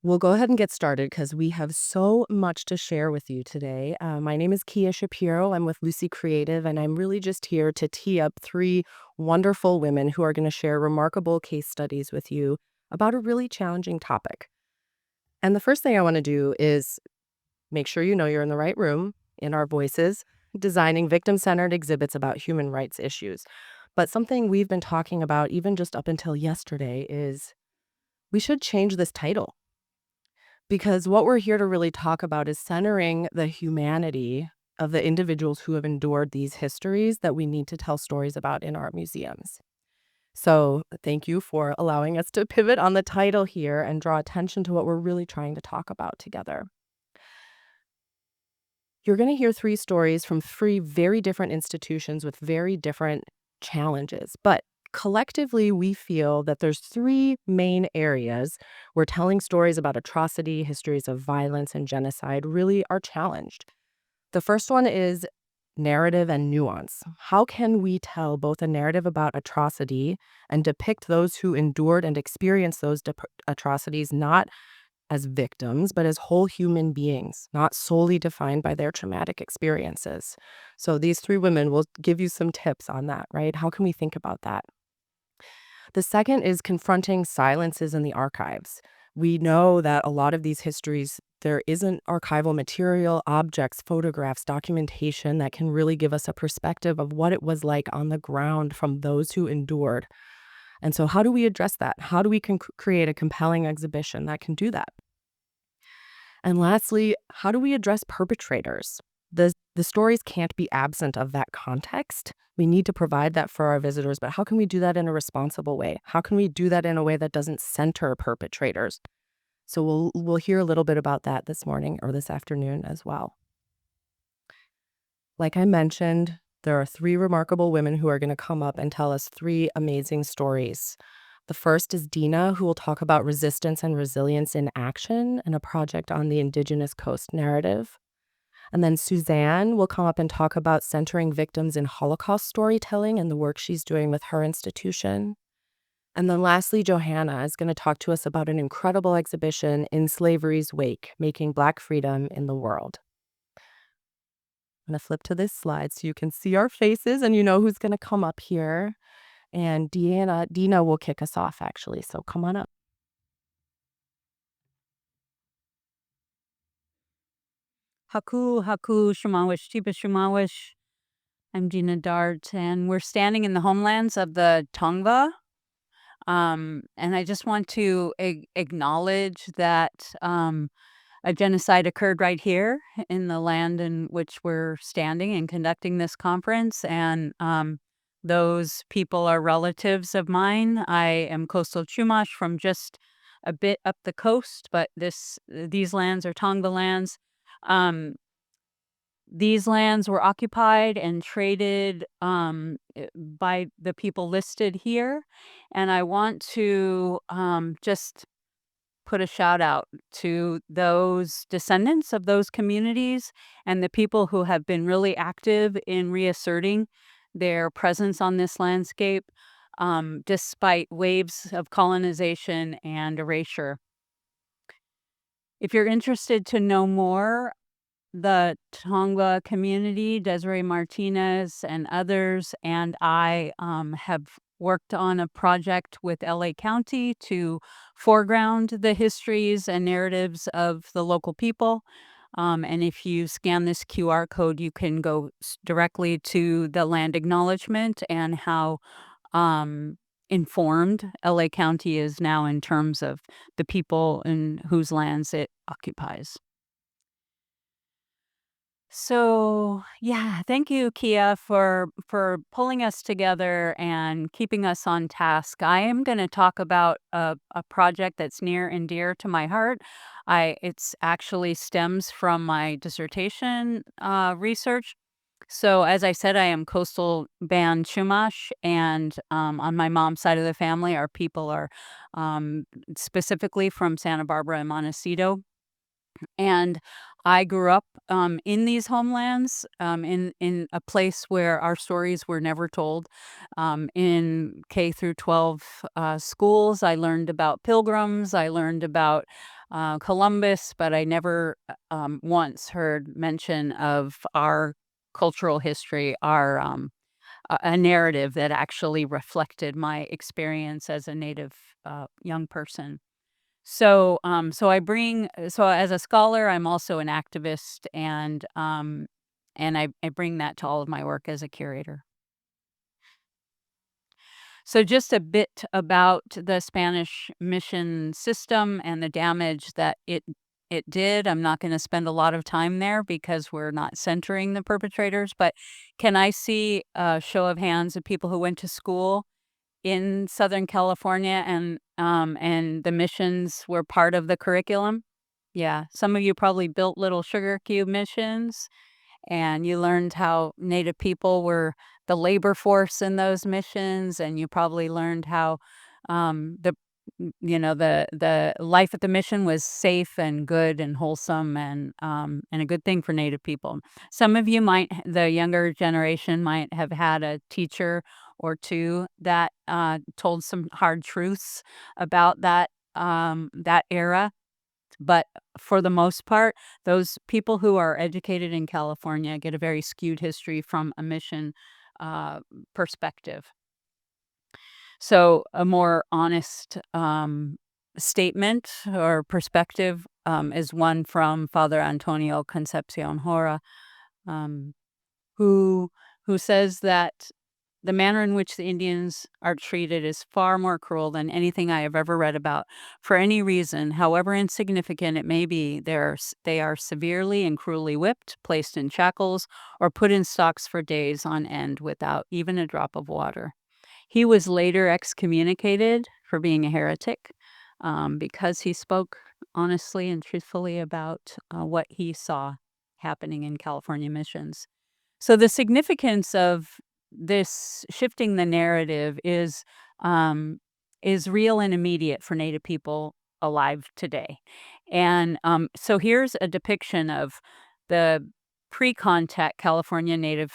We'll go ahead and get started because we have so much to share with you today. My name is Kia Shapiro. I'm with Lucy Creative, and I'm really just here to tee up three wonderful women who are going to share remarkable case studies with you about a really challenging topic. And the first thing I want to do is make sure you know you're in the right room in our voices, designing victim centered exhibits about human rights issues. But something we've been talking about even just up until yesterday is we should change this title. Because what we're here to really talk about is centering the humanity of the individuals who have endured these histories that we need to tell stories about in our museums. So, thank you for allowing us to pivot on the title here and draw attention to what we're really trying to talk about together. You're going to hear three stories from three very different institutions with very different challenges, but collectively we feel that there's three main areas where telling stories about atrocity, histories of violence, and genocide really are challenged. The first one is narrative and nuance. How can we tell both a narrative about atrocity and depict those who endured and experienced those atrocities not as victims, but as whole human beings, not solely defined by their traumatic experiences? So these three women will give you some tips on that, right? How can we think about that? The second is confronting silences in the archives. We know that a lot of these histories, there isn't archival material, objects, photographs, documentation that can really give us a perspective of what it was like on the ground from those who endured. And so, how do we address that? How do we create a compelling exhibition that can do that? And lastly, how do we address perpetrators? The stories can't be absent of that context. We need to provide that for our visitors, but how can we do that in a responsible way? How can we do that in a way that doesn't center perpetrators? So we'll hear a little bit about that this morning or this afternoon as well. Like I mentioned, there are three remarkable women who are going to come up and tell us three amazing stories. The first is Dina, who will talk about resistance and resilience in action and a project on the Indigenous Coast narrative. And then Suzanne will come up and talk about centering victims in Holocaust storytelling and the work she's doing with her institution. And then lastly, Johanna is going to talk to us about an incredible exhibition, In Slavery's Wake, Making Black Freedom in the World. I'm going to flip to this slide so you can see our faces and you know who's going to come up here. And Dina will kick us off, actually, so come on up. Haku, Shumawish, Tipa Shumawish. I'm Gina Dart, and we're standing in the homelands of the Tongva. And I just want to acknowledge that a genocide occurred right here in the land in which we're standing and conducting this conference. And those people are relatives of mine. I am coastal Chumash from just a bit up the coast, but these lands are Tongva lands. Um, these lands were occupied and traded by the people listed here. And I want to just put a shout out to those descendants of those communities and the people who have been really active in reasserting their presence on this landscape despite waves of colonization and erasure. If you're interested to know more, the Tongva community, Desiree Martinez and others, and I have worked on a project with LA County to foreground the histories and narratives of the local people. And if you scan this QR code, you can go directly to the land acknowledgement and how informed LA County is now in terms of the people in whose lands it occupies. So, yeah, thank you, Kia, for pulling us together and keeping us on task. I am going to talk about a project that's near and dear to my heart. It's actually stems from my dissertation research. So, as I said, I am coastal band Chumash, and on my mom's side of the family, our people are specifically from Santa Barbara and Montecito. And I grew up in these homelands, in a place where our stories were never told. In K through 12 schools, I learned about pilgrims. I learned about Columbus, but I never once heard mention of our cultural history, our a narrative that actually reflected my experience as a Native young person. So as a scholar, I'm also an activist, and I bring that to all of my work as a curator. So just a bit about the Spanish mission system and the damage that it did. I'm not gonna spend a lot of time there because we're not centering the perpetrators, but can I see a show of hands of people who went to school in Southern California and the missions were part of the curriculum? Yeah, some of you probably built little sugar cube missions, and you learned how Native people were the labor force in those missions, and you probably learned how, the the life at the mission was safe and good and wholesome and a good thing for Native people. Some of you the younger generation might have had a teacher or 2 that, told some hard truths about that era. But for the most part, those people who are educated in California get a very skewed history from a mission, uh, perspective. So a more honest, statement or perspective, is one from Father Antonio Concepcion Hora, um, who who says that the manner in which the Indians are treated is far more cruel than anything I have ever read about. For any reason, however insignificant it may be, they are severely and cruelly whipped, placed in shackles, or put in stocks for days on end without even a drop of water. He was later excommunicated for being a heretic because he spoke honestly and truthfully about what he saw happening in California missions. So the significance of this shifting the narrative is real and immediate for Native people alive today. And so here's a depiction of the pre-contact California Native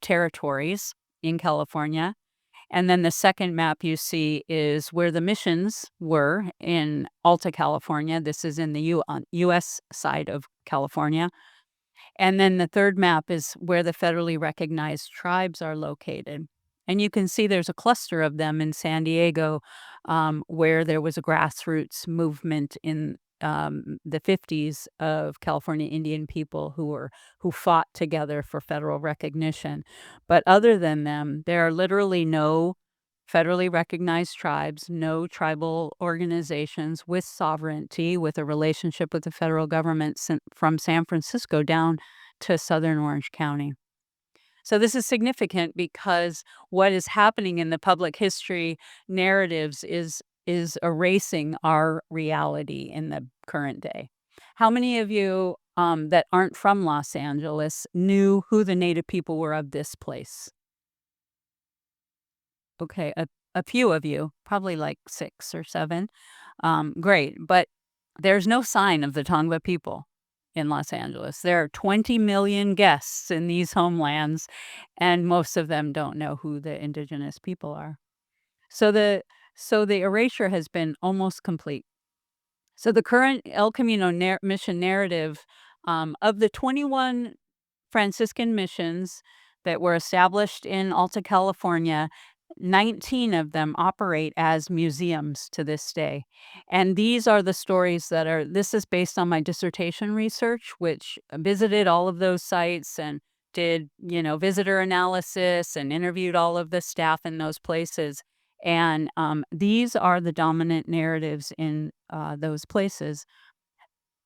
territories in California. And then the second map you see is where the missions were in Alta California. This is in the U.S. side of California. And then the third map is where the federally recognized tribes are located. And you can see there's a cluster of them in San Diego, where there was a grassroots movement in the 50s of California Indian people who fought together for federal recognition. But other than them, there are literally no federally recognized tribes, no tribal organizations with sovereignty, with a relationship with the federal government from San Francisco down to southern Orange County. So this is significant because what is happening in the public history narratives is erasing our reality in the current day. How many of you that aren't from Los Angeles knew who the Native people were of this place? Okay, a few of you, probably like 6 or 7. Great, but there's no sign of the Tongva people in Los Angeles. There are 20 million guests in these homelands, and most of them don't know who the indigenous people are. So the erasure has been almost complete. So the current El Camino mission narrative, of the 21 Franciscan missions that were established in Alta California, 19 of them operate as museums to this day. And these are the stories this is based on my dissertation research, which visited all of those sites and did, visitor analysis and interviewed all of the staff in those places. And these are the dominant narratives in those places.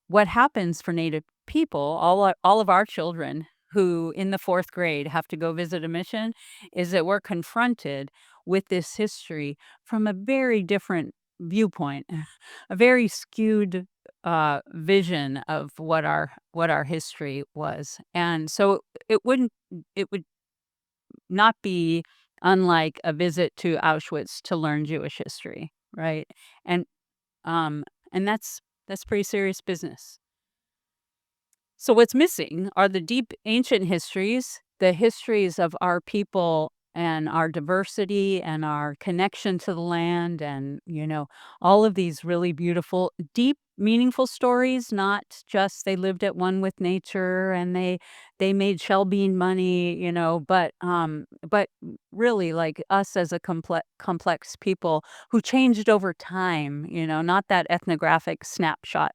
What happens for Native people, all of our children who in the 4th grade have to go visit a mission, is that we're confronted with this history from a very different viewpoint, a very skewed vision of what our history was. And so it would not be unlike a visit to Auschwitz to learn Jewish history, right? And um and that's pretty serious business. So what's missing are the deep ancient histories, the histories of our people and our diversity and our connection to the land, and all of these really beautiful, deep, meaningful stories. Not just they lived at one with nature and they made shell bean money, but really, like, us as a complex people who changed over time, not that ethnographic snapshot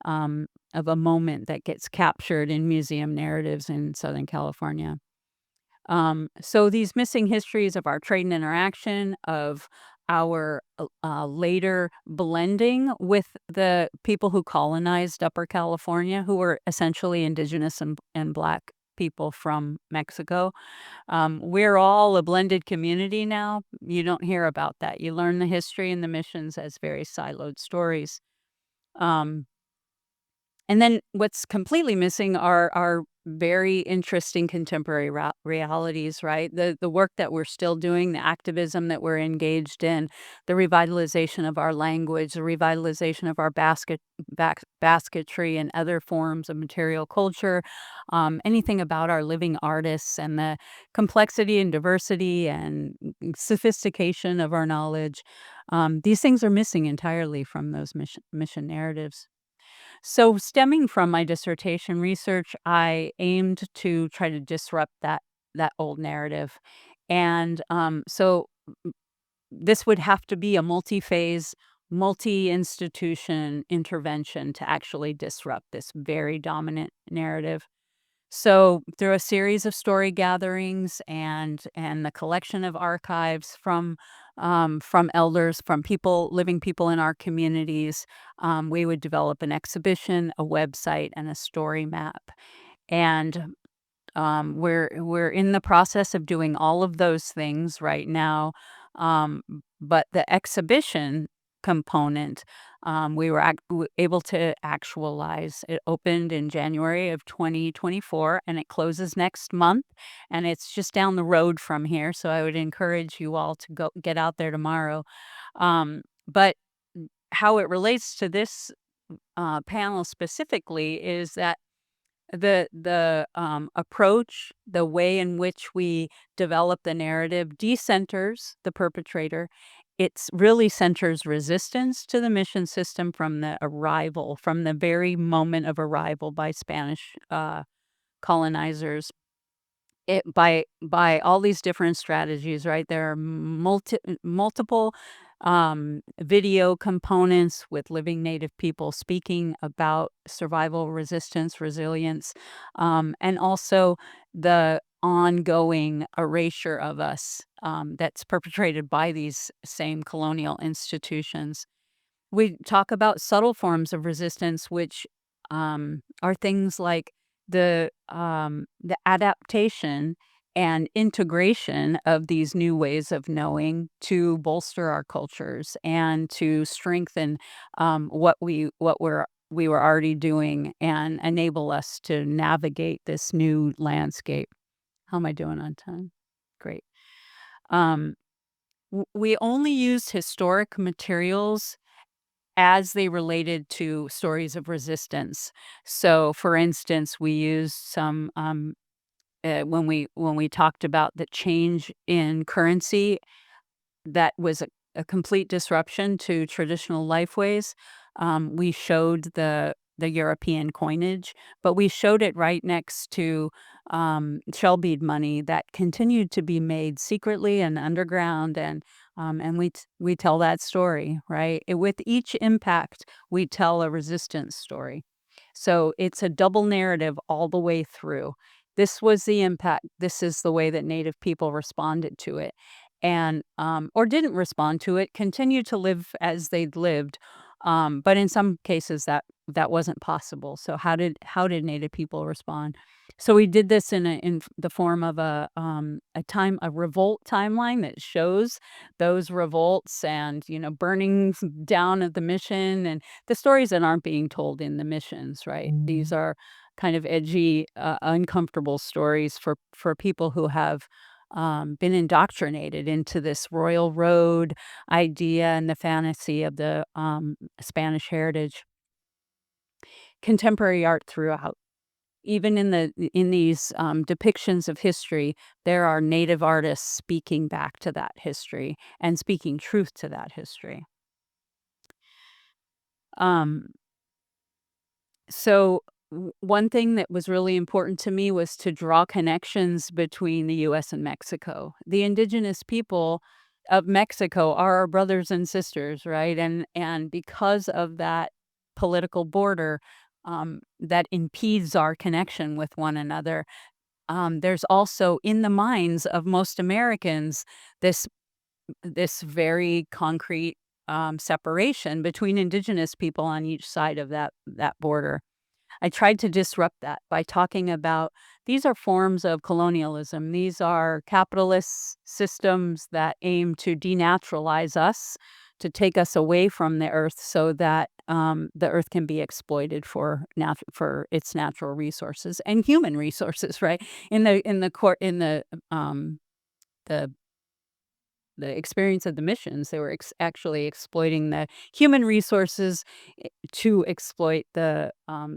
of a moment that gets captured in museum narratives in Southern California. So these missing histories of our trade and interaction, of our later blending with the people who colonized Upper California, who were essentially indigenous and Black people from Mexico. We're all a blended community now. You don't hear about that. You learn the history and the missions as very siloed stories. Um, and then what's completely missing are very interesting contemporary realities, right? The work that we're still doing, the activism that we're engaged in, the revitalization of our language, the revitalization of our basketry and other forms of material culture, anything about our living artists and the complexity and diversity and sophistication of our knowledge. These things are missing entirely from those mission narratives. So, stemming from my dissertation research, I aimed to try to disrupt that old narrative, and this would have to be a multi-phase, multi-institution intervention to actually disrupt this very dominant narrative. So, through a series of story gatherings and the collection of archives from elders, from living people in our communities, we would develop an exhibition, a website, and a story map. And we're in the process of doing all of those things right now, but the exhibition component, we were able to actualize. It opened in January of 2024, and it closes next month, and it's just down the road from here, so I would encourage you all to go get out there tomorrow. But how it relates to this, panel specifically is that the approach, the way in which we develop the narrative decenters the perpetrator. It's really centers resistance to the mission system from the very moment of arrival by Spanish colonizers. It by all these different strategies, right? There are multiple video components with living Native people speaking about survival, resistance, resilience, and also the ongoing erasure of us that's perpetrated by these same colonial institutions. We talk about subtle forms of resistance, which are things like the adaptation and integration of these new ways of knowing to bolster our cultures and to strengthen we were already doing and enable us to navigate this new landscape. How am I doing on time? Great. Um, we only used historic materials as they related to stories of resistance. So, for instance, we used some when we talked about the change in currency that was a complete disruption to traditional lifeways. We showed the European coinage, but we showed it right next to shell bead money that continued to be made secretly and underground, and we tell that story, right. With each impact, we tell a resistance story. So it's a double narrative all the way through. This was the impact. This is the way that Native people responded to it, and or didn't respond to it, continued to live as they'd lived. But in some cases, that wasn't possible. So how did Native people respond? So we did this in the form of a revolt timeline that shows those revolts and burnings down of the mission and the stories that aren't being told in the missions. Right, these are kind of edgy, uncomfortable stories for people who have been indoctrinated into this royal road idea and the fantasy of the Spanish heritage. Contemporary art throughout. even in these, depictions of history, there are Native artists speaking back to that history and speaking truth to that history. Um, so one thing that was really important to me was to draw connections between the US and Mexico. The indigenous people of Mexico are our brothers and sisters, right? And because of that political border, that impedes our connection with one another, there's also in the minds of most Americans this very concrete separation between indigenous people on each side of that border. I tried to disrupt that by talking about these are forms of colonialism. These are capitalist systems that aim to denaturalize us, to take us away from the earth so that the earth can be exploited for for its natural resources and human resources, right? Um, the the experience of the missions, they were actually exploiting the human resources to exploit the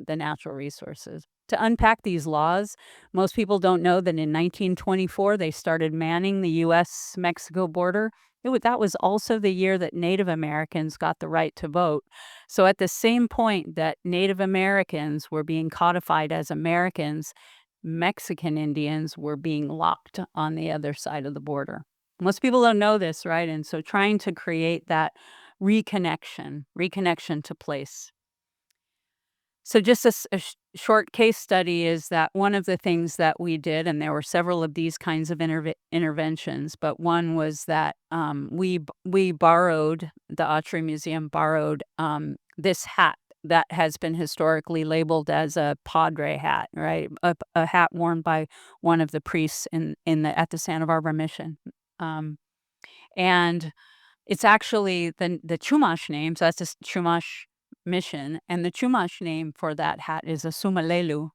natural resources. To unpack these laws, most people don't know that in 1924 they started manning the U.S.-Mexico border. That was also the year that Native Americans got the right to vote. So at the same point that Native Americans were being codified as Americans, Mexican Indians were being locked on the other side of the border. Most people don't know this, right? And so trying to create that reconnection to place. So just a short case study is that one of the things that we did, and there were several of these kinds of interventions, but one was that we borrowed, the Autry Museum borrowed this hat that has been historically labeled as a padre hat, right? A hat worn by one of the priests in the at the Santa Barbara mission. Um, and it's actually the Chumash name, so that's this Chumash mission, and the Chumash name for that hat is a sumalelu,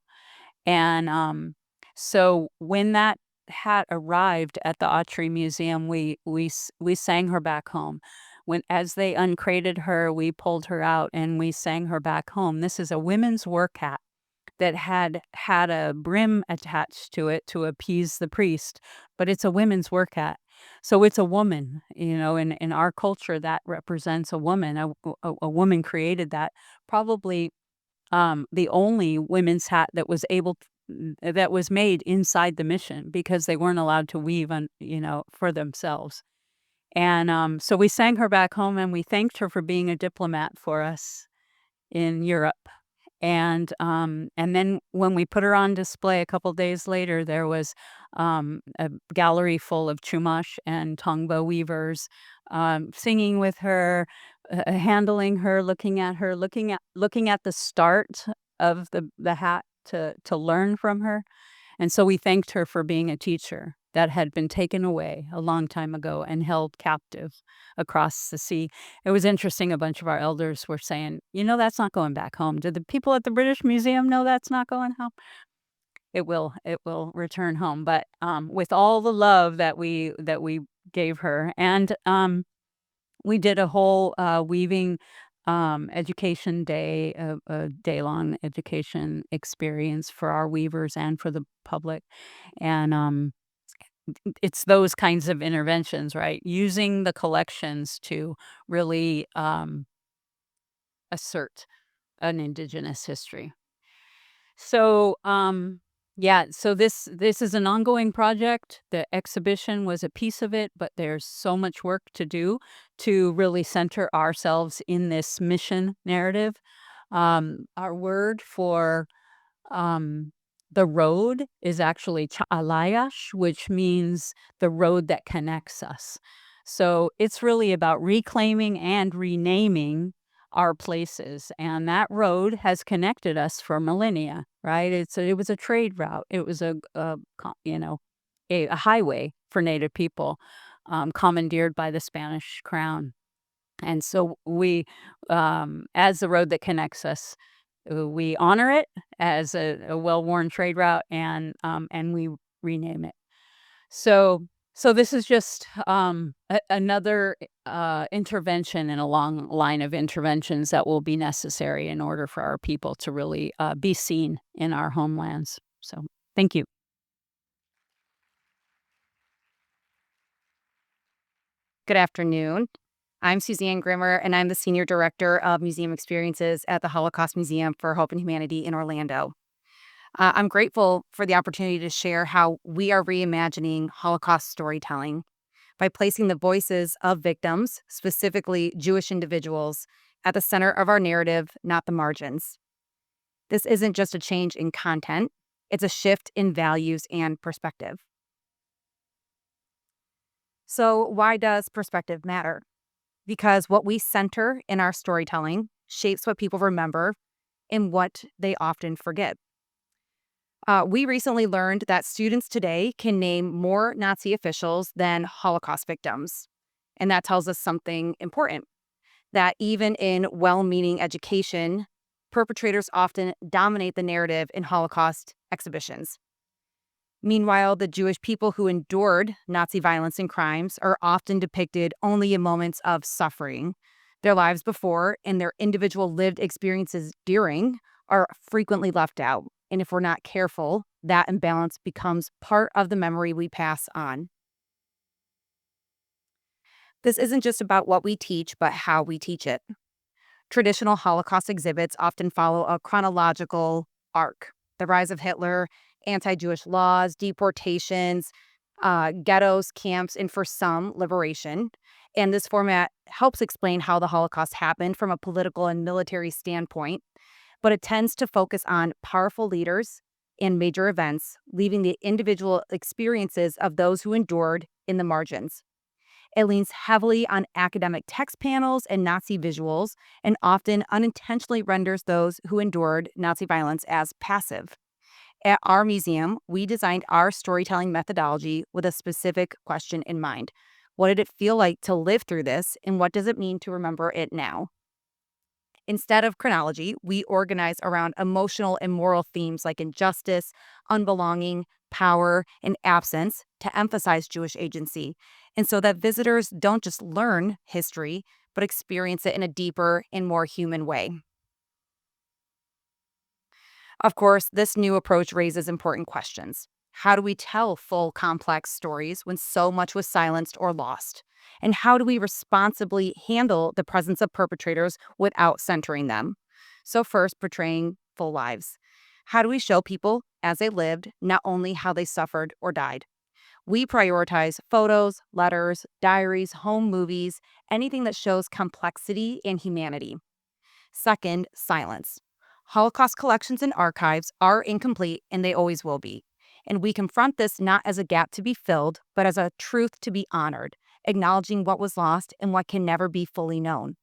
and, so when that hat arrived at the Autry Museum, we sang her back home. When as they uncrated her, we pulled her out and we sang her back home. This is a women's work hat that had a brim attached to it to appease the priest, but it's a women's work hat. So it's a woman, in our culture that represents a woman. A woman created that. Probably the only women's hat that was that was made inside the mission because they weren't allowed to weave for themselves. And so we sang her back home and we thanked her for being a diplomat for us in Europe. And then when we put her on display a couple days later, there was, a gallery full of Chumash and Tongva weavers, singing with her, handling her, looking at the start of the hat to learn from her. And so we thanked her for being a teacher that had been taken away a long time ago and held captive across the sea. It was interesting, a bunch of our elders were saying, that's not going back home. Did the people at the British Museum know that's not going home? It will return home, but, with all the love that we gave her, and, we did a whole, weaving, education day, a day-long education experience for our weavers and for the public, and, it's those kinds of interventions, right? Using the collections to really, assert an indigenous history. So, yeah, so this is an ongoing project. The exhibition was a piece of it, but there's so much work to do to really center ourselves in this mission narrative. Our word for um, the road is actually Cha'alayash, which means the road that connects us. So it's really about reclaiming and renaming our places. And that road has connected us for millennia, right? It was a trade route. It was a highway for Native people, commandeered by the Spanish crown. And so as the road that connects us, we honor it as a well-worn trade route, and we rename it. So So this is just another intervention in a long line of interventions that will be necessary in order for our people to really be seen in our homelands. So thank you. Good afternoon. I'm Suzanne Grimmer, and I'm the Senior Director of Museum Experiences at the Holocaust Museum for Hope and Humanity in Orlando. I'm grateful for the opportunity to share how we are reimagining Holocaust storytelling by placing the voices of victims, specifically Jewish individuals, at the center of our narrative, not the margins. This isn't just a change in content, it's a shift in values and perspective. So, why does perspective matter? Because what we center in our storytelling shapes what people remember and what they often forget. We recently learned that students today can name more Nazi officials than Holocaust victims. And that tells us something important, that even in well meaning education, perpetrators often dominate the narrative in Holocaust exhibitions. Meanwhile, the Jewish people who endured Nazi violence and crimes are often depicted only in moments of suffering. Their lives before and their individual lived experiences during are frequently left out. And if we're not careful, that imbalance becomes part of the memory we pass on. This isn't just about what we teach, but how we teach it. Traditional Holocaust exhibits often follow a chronological arc: the rise of Hitler, anti Jewish laws, deportations, ghettos, camps, and for some, liberation. And this format helps explain how the Holocaust happened from a political and military standpoint, but it tends to focus on powerful leaders and major events, leaving the individual experiences of those who endured in the margins. It leans heavily on academic text panels and Nazi visuals, and often unintentionally renders those who endured Nazi violence as passive. At our museum, we designed our storytelling methodology with a specific question in mind. What did it feel like to live through this, and what does it mean to remember it now? Instead of chronology, we organize around emotional and moral themes like injustice, unbelonging, power, and absence to emphasize Jewish agency, and so that visitors don't just learn history, but experience it in a deeper and more human way. Of course, this new approach raises important questions. How do we tell full, complex stories when so much was silenced or lost? And how do we responsibly handle the presence of perpetrators without centering them? So, first, portraying full lives. How do we show people as they lived, not only how they suffered or died? We prioritize photos, letters, diaries, home movies, anything that shows complexity and humanity. Second, silence. Holocaust collections and archives are incomplete, and they always will be. And we confront this not as a gap to be filled, but as a truth to be honored, acknowledging what was lost and what can never be fully known.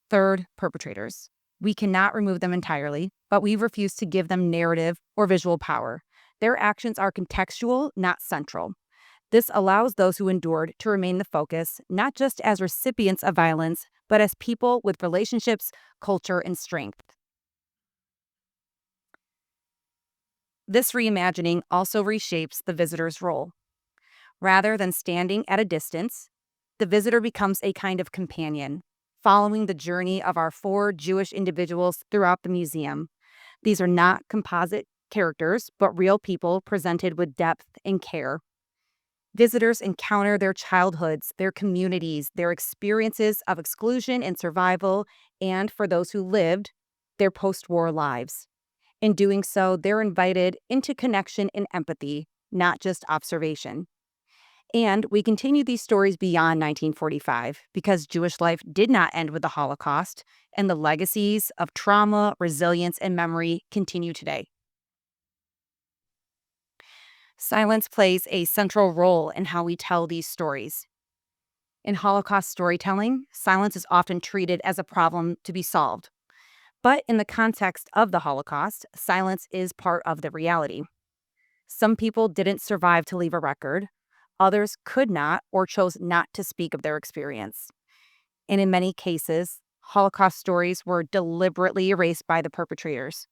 Third, perpetrators. We cannot remove them entirely, but we refuse to give them narrative or visual power. Their actions are contextual, not central. This allows those who endured to remain the focus, not just as recipients of violence, but as people with relationships, culture, and strength. This reimagining also reshapes the visitor's role. Rather than standing at a distance, the visitor becomes a kind of companion, following the journey of our four Jewish individuals throughout the museum. These are not composite characters, but real people presented with depth and care. Visitors encounter their childhoods, their communities, their experiences of exclusion and survival, and for those who lived, their post war lives. In doing so, they're invited into connection and empathy, not just observation. And we continue these stories beyond 1945 because Jewish life did not end with the Holocaust, and the legacies of trauma, resilience, and memory continue today. Silence plays a central role in how we tell these stories. In Holocaust storytelling, silence is often treated as a problem to be solved. But in the context of the Holocaust, silence is part of the reality. Some people didn't survive to leave a record. Others could not or chose not to speak of their experience. And in many cases, Holocaust stories were deliberately erased by the perpetrators.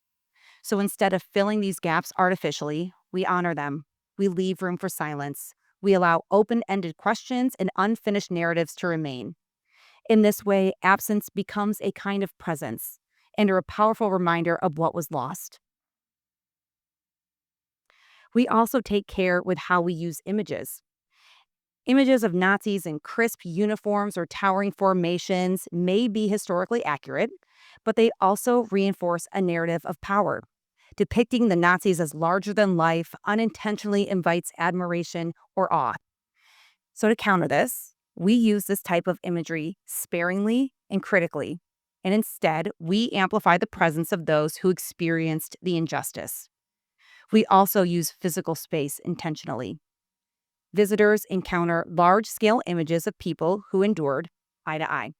So instead of filling these gaps artificially, we honor them. We leave room for silence. We allow open ended questions and unfinished narratives to remain. In this way, absence becomes a kind of presence and a powerful reminder of what was lost. We also take care with how we use images. Images of Nazis in crisp uniforms or towering formations may be historically accurate, but they also reinforce a narrative of power. Depicting the Nazis as larger than life unintentionally invites admiration or awe. So, to counter this, we use this type of imagery sparingly and critically, and instead, we amplify the presence of those who experienced the injustice. We also use physical space intentionally. Visitors encounter large scale images of people who endured eye to eye.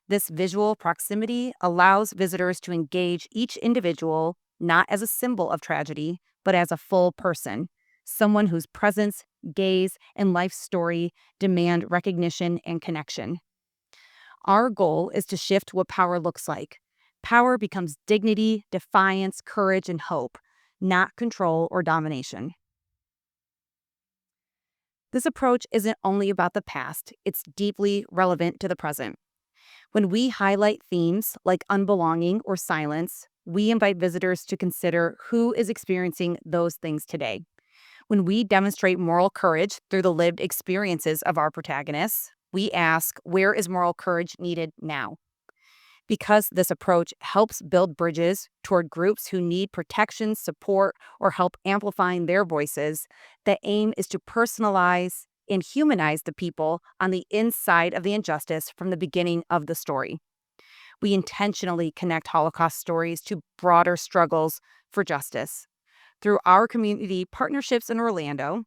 This visual proximity allows visitors to engage each individual not as a symbol of tragedy, but as a full person, someone whose presence, gaze, and life story demand recognition and connection. Our goal is to shift what power looks like. Power becomes dignity, defiance, courage, and hope, not control or domination. This approach isn't only about the past, it's deeply relevant to the present. When we highlight themes like unbelonging or silence, we invite visitors to consider who is experiencing those things today. When we demonstrate moral courage through the lived experiences of our protagonists, we ask, where is moral courage needed now? Because this approach helps build bridges toward groups who need protection, support, or help amplifying their voices, the aim is to personalize and humanize the people on the inside of the injustice from the beginning of the story. We intentionally connect Holocaust stories to broader struggles for justice. Through our community partnerships in Orlando,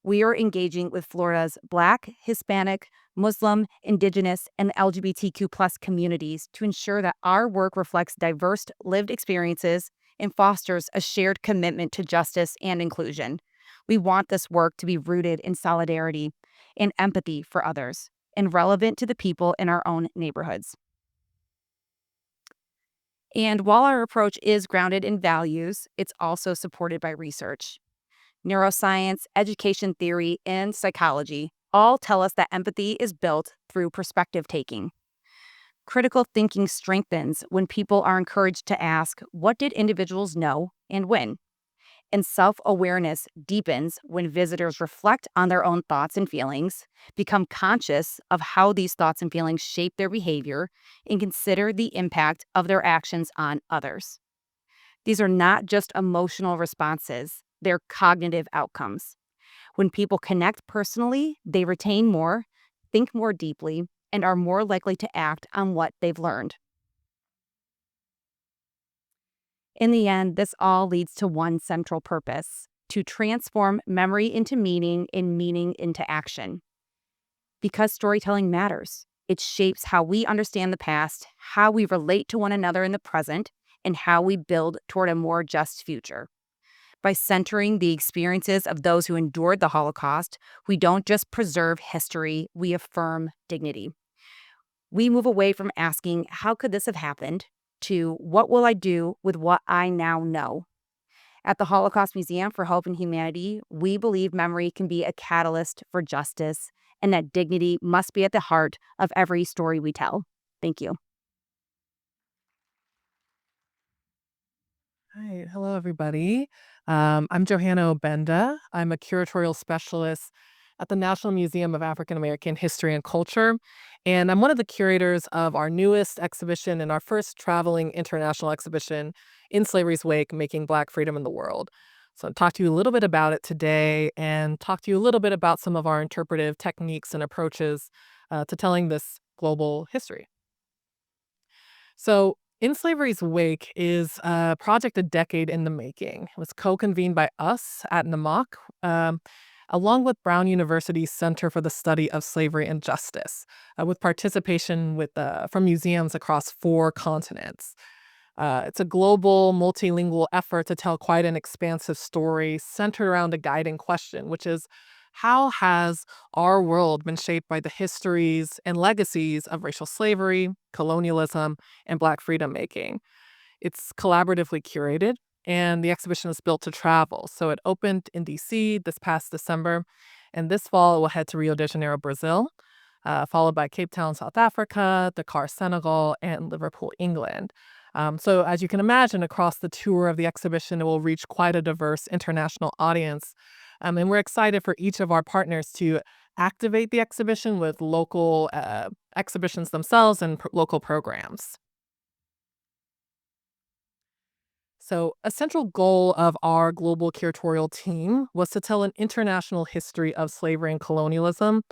we are engaging with Florida's Black, Hispanic, Muslim, Indigenous, and LGBTQ+ communities to ensure that our work reflects diverse lived experiences and fosters a shared commitment to justice and inclusion. We want this work to be rooted in solidarity and empathy for others and relevant to the people in our own neighborhoods. And while our approach is grounded in values, it's also supported by research. Neuroscience, education theory, and psychology all tell us that empathy is built through perspective taking. Critical thinking strengthens when people are encouraged to ask, what did individuals know and when? And self awareness deepens when visitors reflect on their own thoughts and feelings, become conscious of how these thoughts and feelings shape their behavior, and consider the impact of their actions on others. These are not just emotional responses, they're cognitive outcomes. When people connect personally, they retain more, think more deeply, and are more likely to act on what they've learned. In the end, this all leads to one central purpose: to transform memory into meaning and meaning into action. Because storytelling matters. It shapes how we understand the past, how we relate to one another in the present, and how we build toward a more just future. By centering the experiences of those who endured the Holocaust, we don't just preserve history, we affirm dignity. We move away from asking, how could this have happened, to what will I do with what I now know? At the Holocaust Museum for Hope and Humanity, we believe memory can be a catalyst for justice and that dignity must be at the heart of every story we tell. Thank you. Hi, hello everybody. I'm Johanna Obenda. I'm a curatorial specialist at the National Museum of African American History and Culture, and I'm one of the curators of our newest exhibition and our first traveling international exhibition, In Slavery's Wake: Making Black Freedom in the World. So I'll talk to you a little bit about it today and talk to you a little bit about some of our interpretive techniques and approaches to telling this global history. So, In Slavery's Wake is a project a decade in the making. It was co-convened by us at NMAC, along with Brown University's Center for the Study of Slavery and Justice, with participation from museums across 4 continents. It's a global, multilingual effort to tell quite an expansive story centered around a guiding question, which is, how has our world been shaped by the histories and legacies of racial slavery, colonialism, and Black freedom making? It's collaboratively curated, and the exhibition is built to travel. So it opened in DC this past December, And this fall, we'll head to Rio de Janeiro, Brazil, followed by Cape Town, South Africa, Dakar, Senegal, and Liverpool, England. So as you can imagine, across the tour of the exhibition, it will reach quite a diverse international audience. And we're excited for each of our partners to activate the exhibition with local exhibitions themselves and local programs. So, a central goal of our global curatorial team was to tell an international history of slavery and colonialism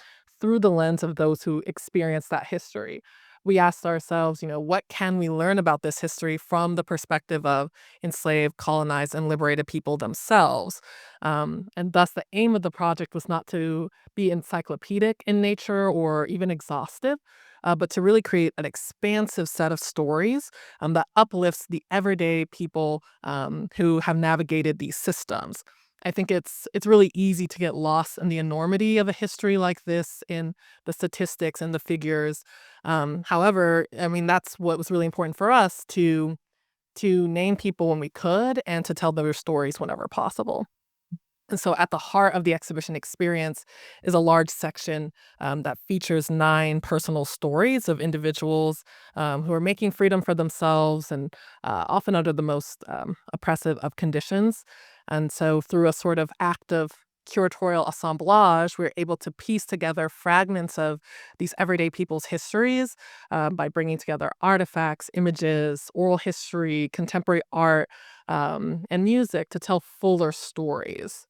through the lens of those who experienced that history. We asked ourselves, what can we learn about this history from the perspective of enslaved, colonized, and liberated people themselves? And thus, the aim of the project was not to be encyclopedic in nature or even exhaustive, but to really create an expansive set of stories that uplifts the everyday people who have navigated these systems. I think it's really easy to get lost in the enormity of a history like this, in the statistics and the figures. However, I mean that's what was really important for us to name people when we could and to tell their stories whenever possible. And so, at the heart of the exhibition experience is a large section that features 9 personal stories of individuals who are making freedom for themselves and often under the most oppressive of conditions. And so, through a sort of act of curatorial assemblage, we're able to piece together fragments of these everyday people's histories by bringing together artifacts, images, oral history, contemporary art, and music to tell fuller stories.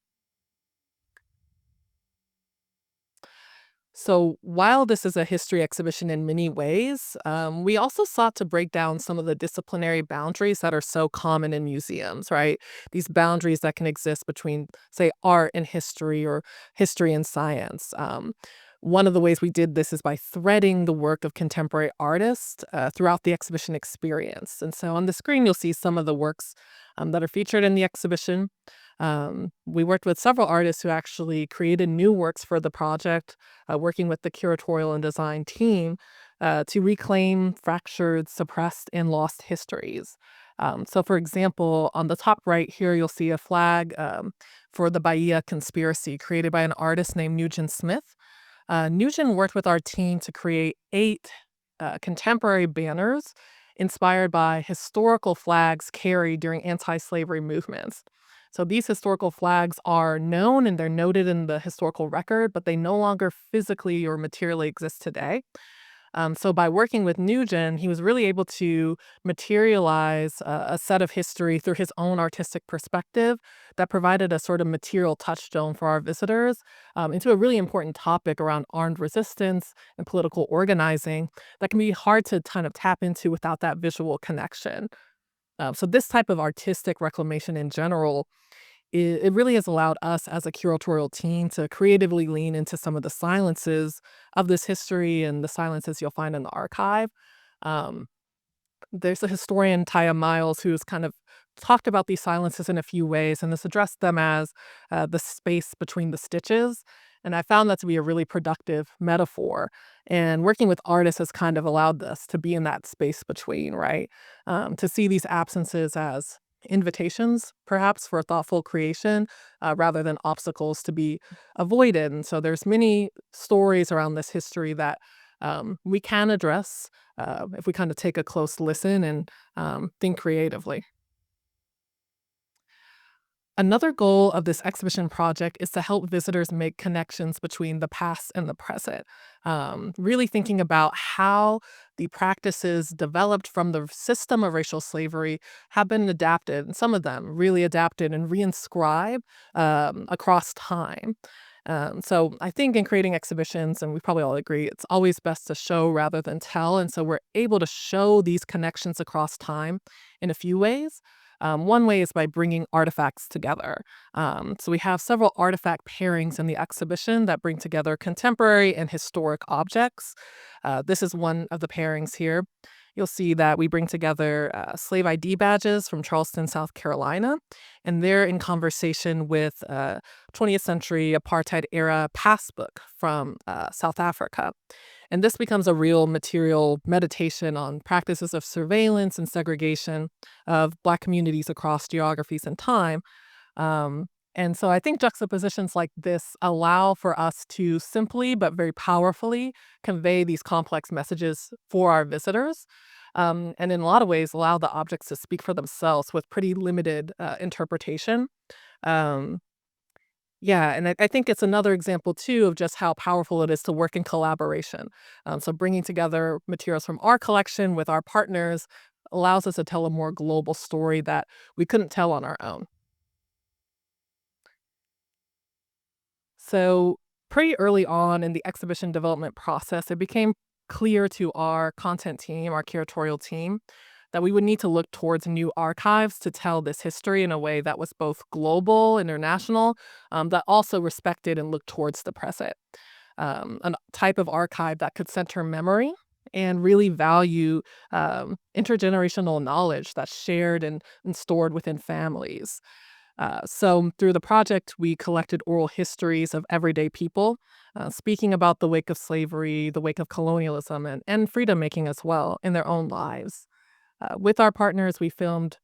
So while this is a history exhibition in many ways, we also sought to break down some of the disciplinary boundaries that are so common in museums, right? These boundaries that can exist between, say, art and history or history and science. One of the ways we did this is by threading the work of contemporary artists throughout the exhibition experience. And so on the screen, you'll see some of the works that are featured in the exhibition. We worked with several artists who actually created new works for the project, working with the curatorial and design team to reclaim fractured, suppressed, and lost histories. So, for example, on the top right here, you'll see a flag for the Bahia conspiracy created by an artist named Nugent Smith. Nugent worked with our team to create 8 contemporary banners inspired by historical flags carried during anti slavery movements. So these historical flags are known and they're noted in the historical record, but they no longer physically or materially exist today. So by working with Nugent, he was really able to materialize a set of history through his own artistic perspective that provided a sort of material touchstone for our visitors into a really important topic around armed resistance and political organizing that can be hard to kind of tap into without that visual connection. So this type of artistic reclamation in general, it really has allowed us as a curatorial team to creatively lean into some of the silences of this history and the silences you'll find in the archive. Um, there's a historian, Taya Miles, who's kind of talked about these silences in a few ways and has addressed them as the space between the stitches. And I found that to be a really productive metaphor. And working with artists has kind of allowed us to be in that space between, right? To see these absences as invitations, perhaps, for thoughtful creation rather than obstacles to be avoided. And so there's many stories around this history that we can address if we kind of take a close listen and think creatively. Another goal of this exhibition project is to help visitors make connections between the past and the present, really thinking about how the practices developed from the system of racial slavery have been adapted, and some of them really adapted and reinscribed across time. So I think in creating exhibitions, and we probably all agree, it's always best to show rather than tell. And so we're able to show these connections across time in a few ways. One way is by bringing artifacts together. So we have several artifact pairings in the exhibition that bring together contemporary and historic objects. This is one of the pairings here. You'll see that we bring together slave ID badges from Charleston, South Carolina, and they're in conversation with 20th century apartheid era passbook from South Africa. And this becomes a real material meditation on practices of surveillance and segregation of Black communities across geographies and time. And so I think juxtapositions like this allow for us to simply but very powerfully convey these complex messages for our visitors. And in a lot of ways, allow the objects to speak for themselves with pretty limited interpretation. Um, yeah, and I think it's another example too of just how powerful it is to work in collaboration. So bringing together materials from our collection with our partners allows us to tell a more global story that we couldn't tell on our own. So pretty early on in the exhibition development process, it became clear to our content team, our curatorial team, that we would need to look towards new archives to tell this history in a way that was both global, international, that also respected and looked towards the present. A type of archive that could center memory and really value intergenerational knowledge that's shared and stored within families. So, through the project, we collected oral histories of everyday people speaking about the wake of slavery, the wake of colonialism, and freedom making as well in their own lives. With our partners, we filmed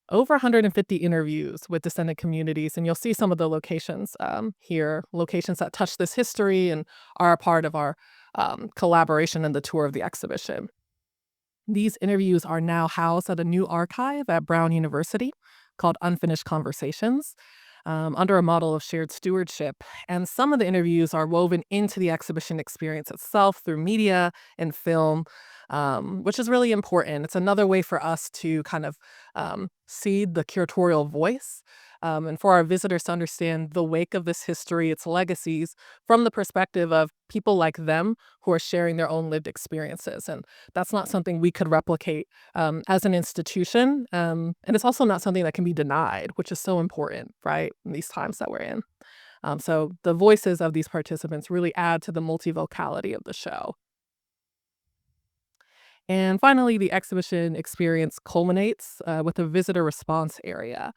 over 150 interviews with descendant communities, and you'll see some of the locations here, locations that touch this history and are a part of our collaboration and the tour of the exhibition. These interviews are now housed at a new archive at Brown University called Unfinished Conversations under a model of shared stewardship. And some of the interviews are woven into the exhibition experience itself through media and film, which is really important. It's another way for us to kind of seed the curatorial voice. And for our visitors to understand the wake of this history, its legacies, from the perspective of people like them who are sharing their own lived experiences. And that's not something we could replicate as an institution. And it's also not something that can be denied, which is so important, right, in these times that we're in. So the voices of these participants really add to the multivocality of the show. And finally, the exhibition experience culminates with a visitor response area.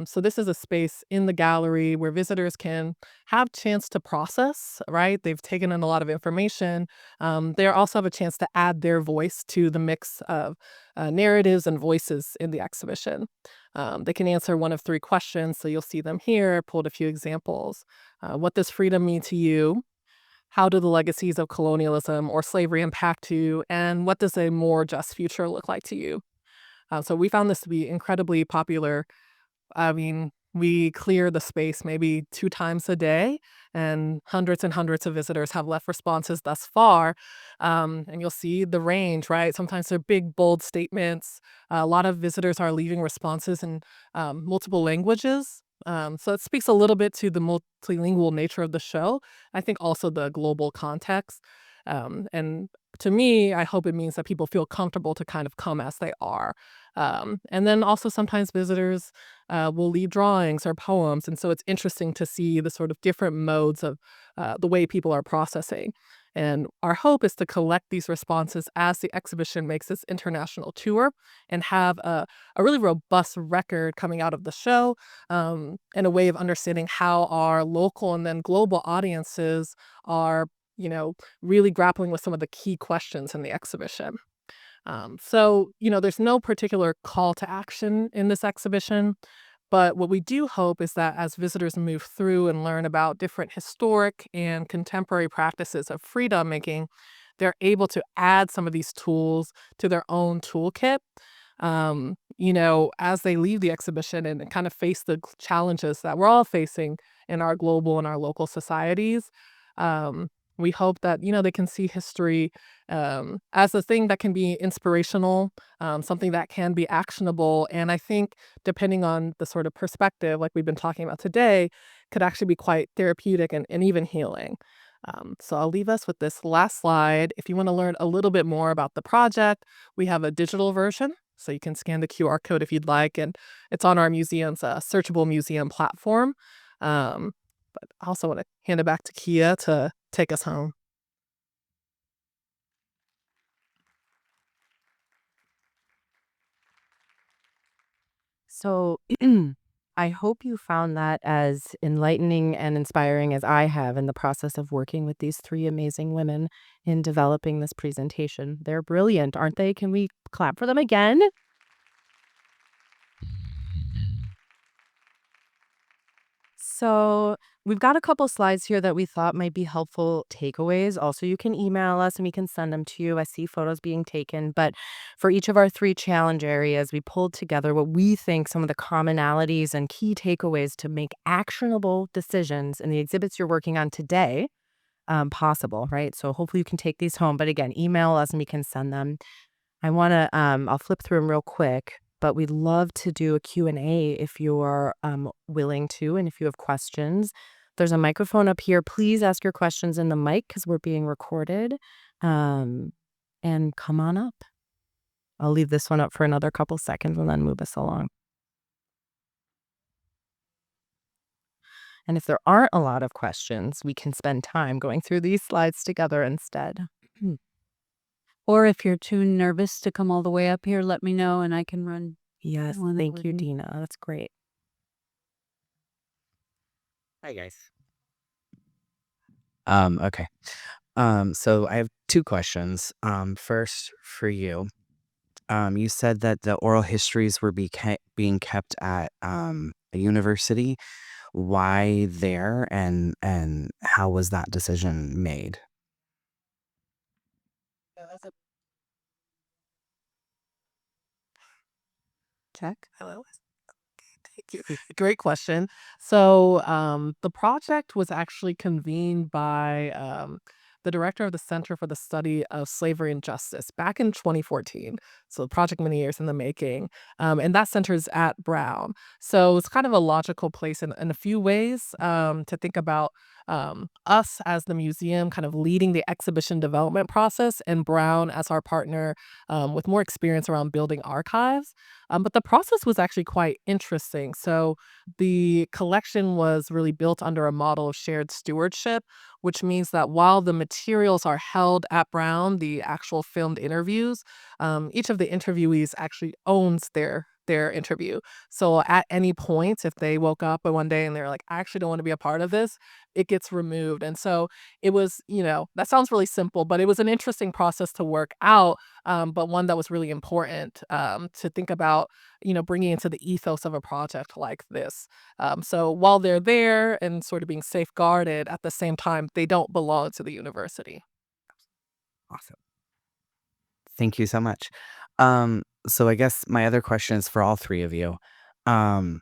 So this is a space in the gallery where visitors can have chance to process, right? They've taken in a lot of information. They also have a chance to add their voice to the mix of narratives and voices in the exhibition. They can answer one of three questions. So you'll see them here, pulled a few examples. What does freedom mean to you? How do the legacies of colonialism or slavery impact you? And what does a more just future look like to you? So we found this to be incredibly popular. I mean, we clear the space maybe 2 times a day, and hundreds of visitors have left responses thus far. And you'll see the range, right? Sometimes they're big, bold statements. A lot of visitors are leaving responses in multiple languages. So it speaks a little bit to the multilingual nature of the show. I think also the global context. And to me, I hope it means that people feel comfortable to kind of come as they are. And then also sometimes visitors will leave drawings or poems. And so it's interesting to see the sort of different modes of the way people are processing. And our hope is to collect these responses as the exhibition makes its international tour and have a really robust record coming out of the show and a way of understanding how our local and then global audiences are, really grappling with some of the key questions in the exhibition. So, there's no particular call to action in this exhibition, but what we do hope is that as visitors move through and learn about different historic and contemporary practices of freedom making, they're able to add some of these tools to their own toolkit. As they leave the exhibition and kind of face the challenges that we're all facing in our global and our local societies. Um, we hope that, they can see history as a thing that can be inspirational, something that can be actionable. And I think, depending on the sort of perspective, like we've been talking about today, could actually be quite therapeutic and even healing. So I'll leave us with this last slide. If you want to learn a little bit more about the project, we have a digital version. So you can scan the QR code if you'd like, and it's on our museum's searchable museum platform. But I also want to hand it back to Kia to take us home. So I hope you found that as enlightening and inspiring as I have in the process of working with these three amazing women in developing this presentation. They're brilliant, aren't they? Can we clap for them again? So we've got a couple slides here that we thought might be helpful takeaways. Also, you can email us and we can send them to you. I see photos being taken. But for each of our three challenge areas, we pulled together what we think some of the commonalities and key takeaways to make actionable decisions in the exhibits you're working on today possible, right? So hopefully you can take these home. But again, email us and we can send them. I'll flip through them real quick, but we'd love to do a Q&A if you're willing to, and if you have questions. There's a microphone up here. Please ask your questions in the mic because we're being recorded. Um, and come on up. I'll leave this one up for another couple seconds and then move us along. And if there aren't a lot of questions, we can spend time going through these slides together instead. Or if you're too nervous to come all the way up here, let me know and I can run Yes, one thank with you, you. Dina. That's great. Hi guys. Okay. So I have two questions. First for you. You said that the oral histories were being kept at a university. Why there, and how was that decision made? Check. Hello. Thank you. Great question. So, the project was actually convened by the director of the Center for the Study of Slavery and Justice back in 2014. So, the project many years in the making. And that center is at Brown. So, it's kind of a logical place in a few ways to think about us as the museum kind of leading the exhibition development process, and Brown as our partner with more experience around building archives. But the process was actually quite interesting. So the collection was really built under a model of shared stewardship, which means that while the materials are held at Brown, the actual filmed interviews, each of the interviewees actually owns their interview. So at any point, if they woke up one day and they're like, I actually don't want to be a part of this, it gets removed. And so it was, that sounds really simple, but it was an interesting process to work out, but one that was really important to think about, bringing into the ethos of a project like this. So while they're there and sort of being safeguarded, at the same time, they don't belong to the university. Awesome. Thank you so much. So I guess my other question is for all three of you. Um,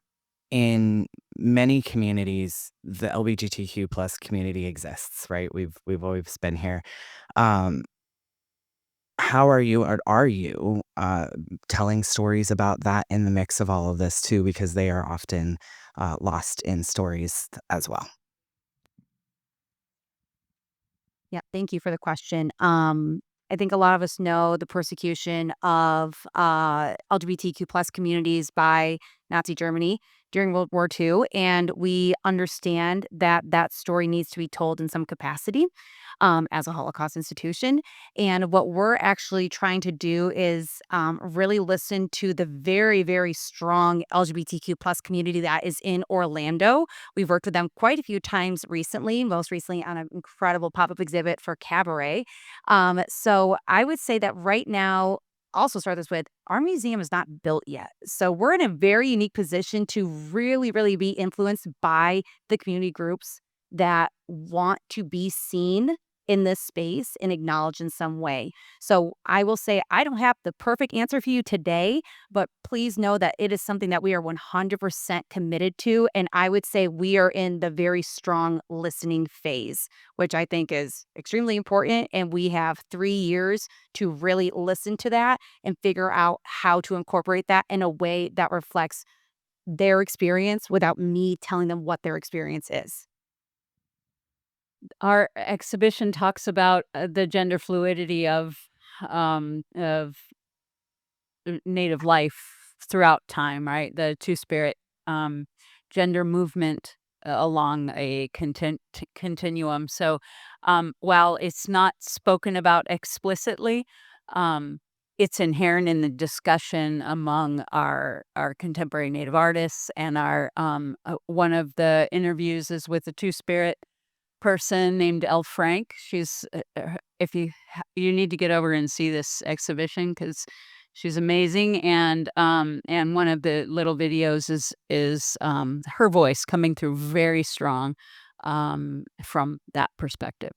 in many communities, the LGBTQ plus community exists, right? We've always been here. Um, how are you, or are you telling stories about that in the mix of all of this too? Because they are often lost in stories as well. Yeah, thank you for the question. I think a lot of us know the persecution of LGBTQ plus communities by Nazi Germany during World War II, and we understand that that story needs to be told in some capacity as a Holocaust institution. And what we're actually trying to do is really listen to the very, very strong LGBTQ plus community that is in Orlando. We've worked with them quite a few times recently, most recently on an incredible pop-up exhibit for Cabaret. So I would say that right now, also start this with our museum is not built yet. So we're in a very unique position to really, really be influenced by the community groups that want to be seen in this space and acknowledged in some way. So I will say I don't have the perfect answer for you today, but please know that it is something that we are 100% committed to. And I would say we are in the very strong listening phase, which I think is extremely important. And we have 3 years to really listen to that and figure out how to incorporate that in a way that reflects their experience without me telling them what their experience is. Our exhibition talks about the gender fluidity of native life throughout time, right? The two-spirit gender movement along a continuum. So, while it's not spoken about explicitly, um, it's inherent in the discussion among our contemporary Native artists, and our one of the interviews is with a two-spirit person named Elle Frank. She's if you need to get over and see this exhibition because She's amazing, and one of the little videos is her voice coming through very strong, from that perspective.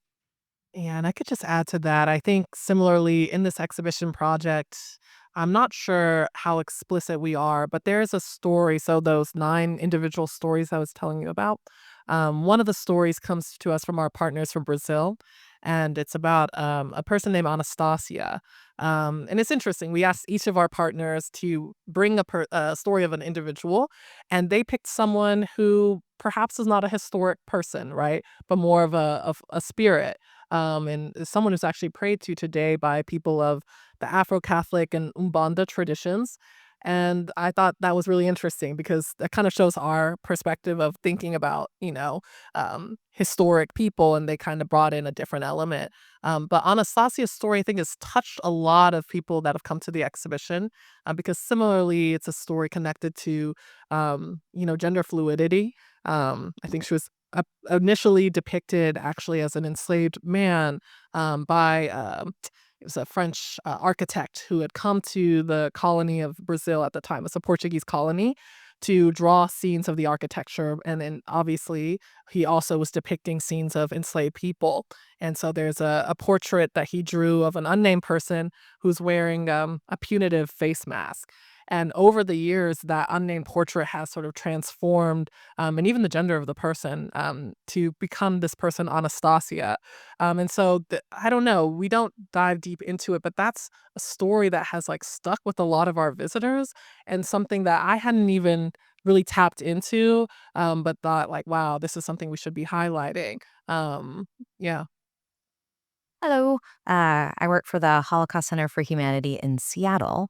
Yeah, and I could just add to that. I think similarly in this exhibition project, I'm not sure how explicit we are, but there's a story. So those 9 individual stories I was telling you about, one of the stories comes to us from our partners from Brazil, and it's about a person named Anastasia. And it's interesting. We asked each of our partners to bring a story of an individual, and they picked someone who perhaps is not a historic person, right? But more of a spirit, and is someone who's actually prayed to today by people of the Afro-Catholic and Umbanda traditions. And I thought that was really interesting because that kind of shows our perspective of thinking about, historic people, and they kind of brought in a different element. But Anastasia's story, I think, has touched a lot of people that have come to the exhibition, because similarly, it's a story connected to, gender fluidity. I think she was initially depicted actually as an enslaved man, by it was a French architect who had come to the colony of Brazil at the time. It's a Portuguese colony to draw scenes of the architecture. And then obviously, he also was depicting scenes of enslaved people. And so there's a portrait that he drew of an unnamed person who's wearing a punitive face mask. And over the years, that unnamed portrait has sort of transformed, and even the gender of the person, to become this person, Anastasia. And so I don't know, we don't dive deep into it, but that's a story that has like stuck with a lot of our visitors, and something that I hadn't even really tapped into, but thought like, wow, this is something we should be highlighting. Yeah. Hello. I work for the Holocaust Center for Humanity in Seattle.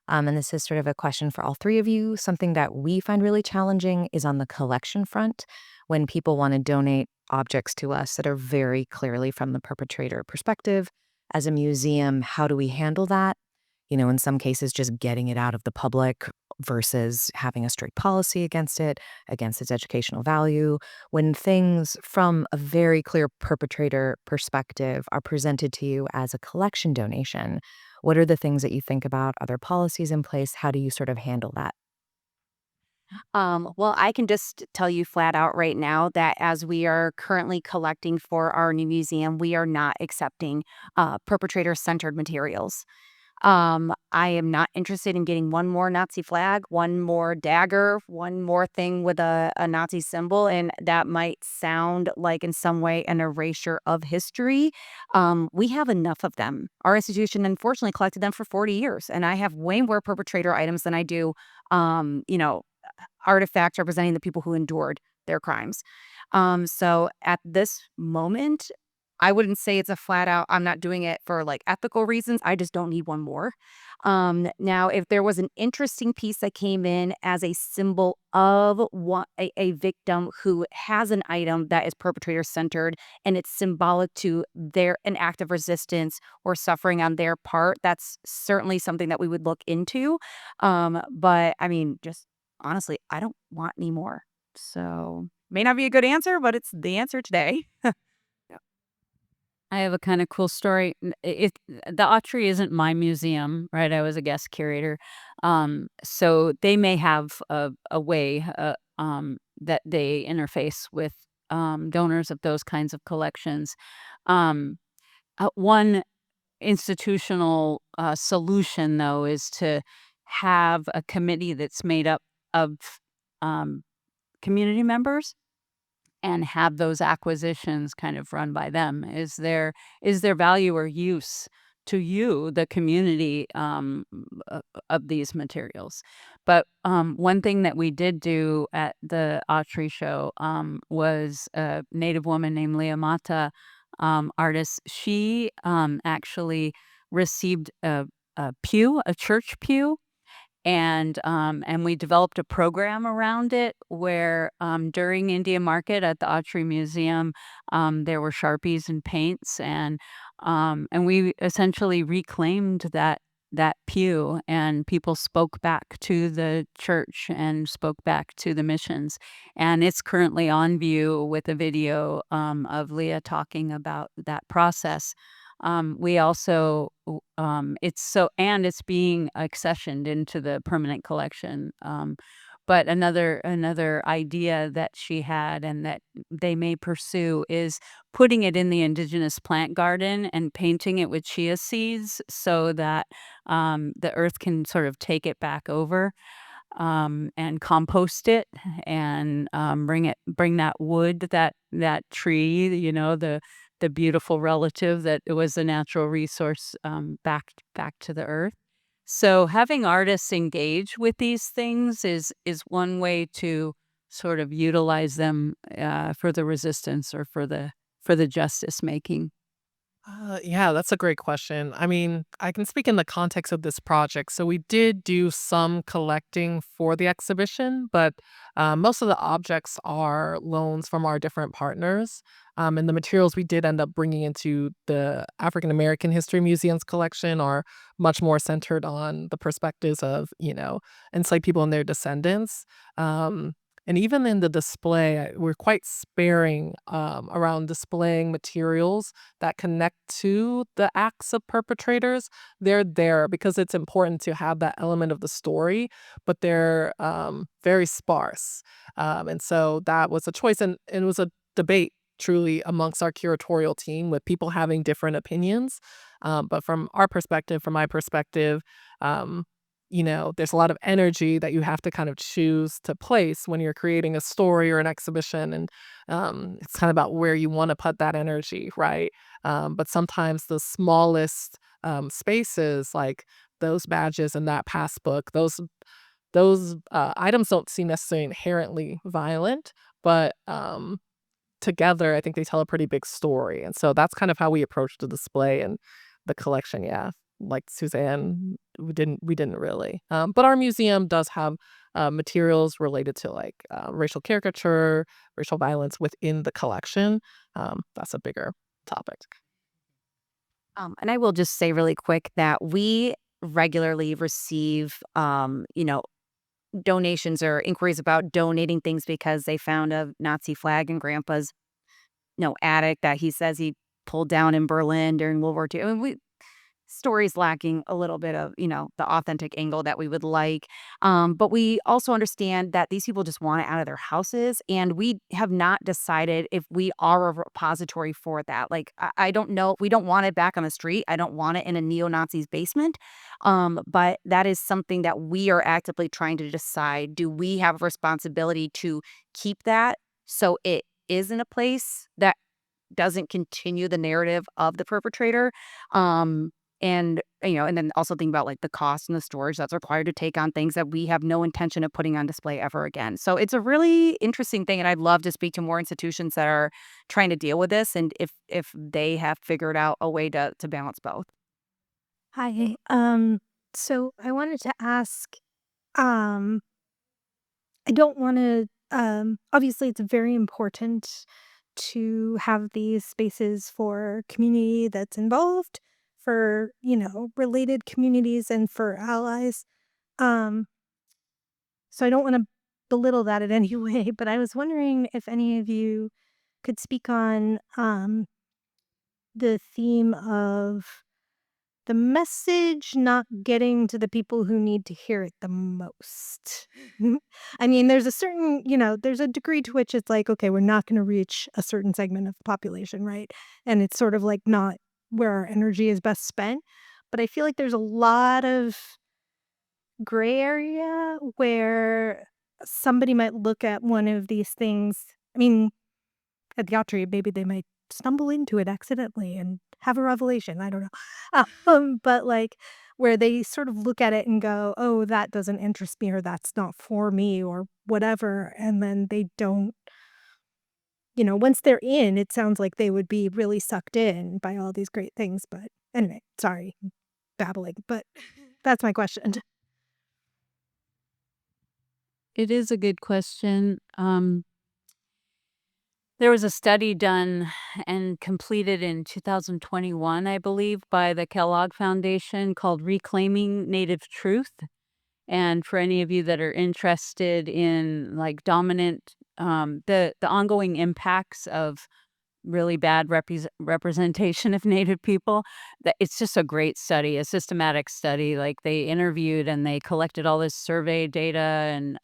And this is sort of a question for all three of you. Something that we find really challenging is on the collection front when people want to donate objects to us that are very clearly from the perpetrator perspective. As a museum, how do we handle that? In some cases, just getting it out of the public versus having a strict policy against its educational value. When things from a very clear perpetrator perspective are presented to you as a collection donation, what are the things that you think about? Are there policies in place? How do you sort of handle that? Well, I can just tell you flat out right now that as we are currently collecting for our new museum, we are not accepting perpetrator centered materials. I am not interested in getting one more Nazi flag, one more dagger, one more thing with a Nazi symbol, and that might sound like in some way an erasure of history. We have enough of them. Our institution unfortunately collected them for 40 years, and I have way more perpetrator items than I do, um, you know, artifacts representing the people who endured their crimes. So at this moment, I wouldn't say it's a flat out, I'm not doing it for like ethical reasons. I just don't need one more. Now, if there was an interesting piece that came in as a symbol of a victim who has an item that is perpetrator centered and it's symbolic to their an act of resistance or suffering on their part, that's certainly something that we would look into. But I mean, just honestly, I don't want any more. So may not be a good answer, but it's the answer today. I have a kinda cool story. The Autry isn't my museum, right? I was a guest curator. So they may have a way, that they interface with, donors of those kinds of collections. Um, one institutional, solution, though, is to have a committee that's made up of, um, community members and have those acquisitions kind of run by them. Is there value or use to you, the community, of these materials? But one thing that we did do at the Autry show, was a Native woman named Leah Mata, artist. She actually received a church pew, and we developed a program around it where, during India Market at the Autry Museum, there were Sharpies and paints, and we essentially reclaimed that pew, and people spoke back to the church and spoke back to the missions, and it's currently on view with a video, of Leah talking about that process. We also it's being accessioned into the permanent collection. But another idea that she had and that they may pursue is putting it in the indigenous plant garden and painting it with chia seeds so that the earth can sort of take it back over, and compost it and bring that wood, that tree, the beautiful relative that it was a natural resource, back to the earth. So having artists engage with these things is one way to sort of utilize them, for the resistance or for the justice making. Yeah, that's a great question. I mean, I can speak in the context of this project. So we did do some collecting for the exhibition, but most of the objects are loans from our different partners. And the materials we did end up bringing into the African American History Museum's collection are much more centered on the perspectives of, enslaved people and their descendants. Um, and even in the display, we're quite sparing around displaying materials that connect to the acts of perpetrators. They're there because it's important to have that element of the story, but they're very sparse. And so that was a choice, and it was a debate truly amongst our curatorial team with people having different opinions. But from our perspective, from my perspective, um, there's a lot of energy that you have to kind of choose to place when you're creating a story or an exhibition. And it's kind of about where you want to put that energy, right? But sometimes the smallest spaces, like those badges in that passbook, those items don't seem necessarily inherently violent, but together, I think they tell a pretty big story. And so that's kind of how we approached the display and the collection. Yeah, like Suzanne, we didn't really. But our museum does have materials related to like racial caricature, racial violence within the collection. That's a bigger topic. And I will just say really quick that we regularly receive, donations or inquiries about donating things because they found a Nazi flag in Grandpa's, attic that he says he pulled down in Berlin during World War II. I mean, stories lacking a little bit of, the authentic angle that we would like. But we also understand that these people just want it out of their houses. And we have not decided if we are a repository for that. Like, I don't know. We don't want it back on the street. I don't want it in a neo-Nazi's basement. But that is something that we are actively trying to decide. Do we have a responsibility to keep that so it is in a place that doesn't continue the narrative of the perpetrator? Um, and then also think about like the cost and the storage that's required to take on things that we have no intention of putting on display ever again. So it's a really interesting thing, and I'd love to speak to more institutions that are trying to deal with this, and if they have figured out a way to balance both. Hi. So I wanted to ask, um, I don't want to, obviously, it's very important to have these spaces for community that's involved, for, related communities and for allies. Um, so I don't want to belittle that in any way, but I was wondering if any of you could speak on the theme of the message not getting to the people who need to hear it the most. I mean, there's a certain, there's a degree to which it's like, okay, we're not going to reach a certain segment of the population, right? And it's sort of like not where our energy is best spent. But I feel like there's a lot of gray area where somebody might look at one of these things. I mean, at the Autry, maybe they might stumble into it accidentally and have a revelation. I don't know. But like where they sort of look at it and go, oh, that doesn't interest me or that's not for me or whatever. And then they don't, once they're in, it sounds like they would be really sucked in by all these great things. But anyway, sorry, babbling, but that's my question. It is a good question. There was a study done and completed in 2021, I believe, by the Kellogg Foundation called Reclaiming Native Truth. And for any of you that are interested in like dominant, the ongoing impacts of really bad representation of Native people. That it's just a great study, a systematic study. Like they interviewed and they collected all this survey data, and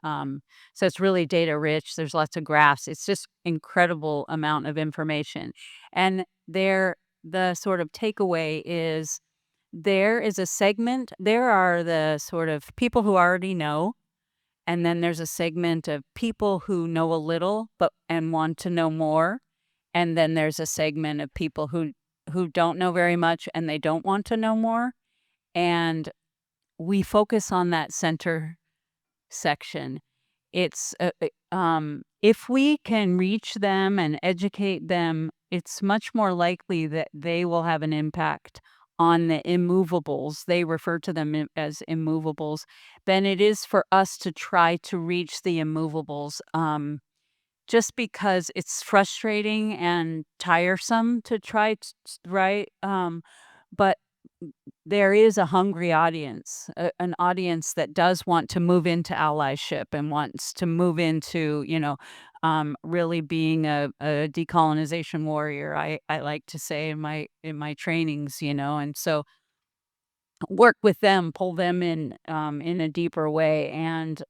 so it's really data rich. There's lots of graphs. It's just incredible amount of information, and the sort of takeaway is there is a segment. There are the sort of people who already know, and then there's a segment of people who know a little but and want to know more. And then there's a segment of people who don't know very much and they don't want to know more. And we focus on that center section. It's if we can reach them and educate them, it's much more likely that they will have an impact on the immovables. They refer to them as immovables, than it is for us to try to reach the immovables. Just because it's frustrating and tiresome to try right? But there is a hungry audience, an audience that does want to move into allyship and wants to move into, really being a decolonization warrior. I like to say in my trainings, and so work with them, pull them in a deeper way, and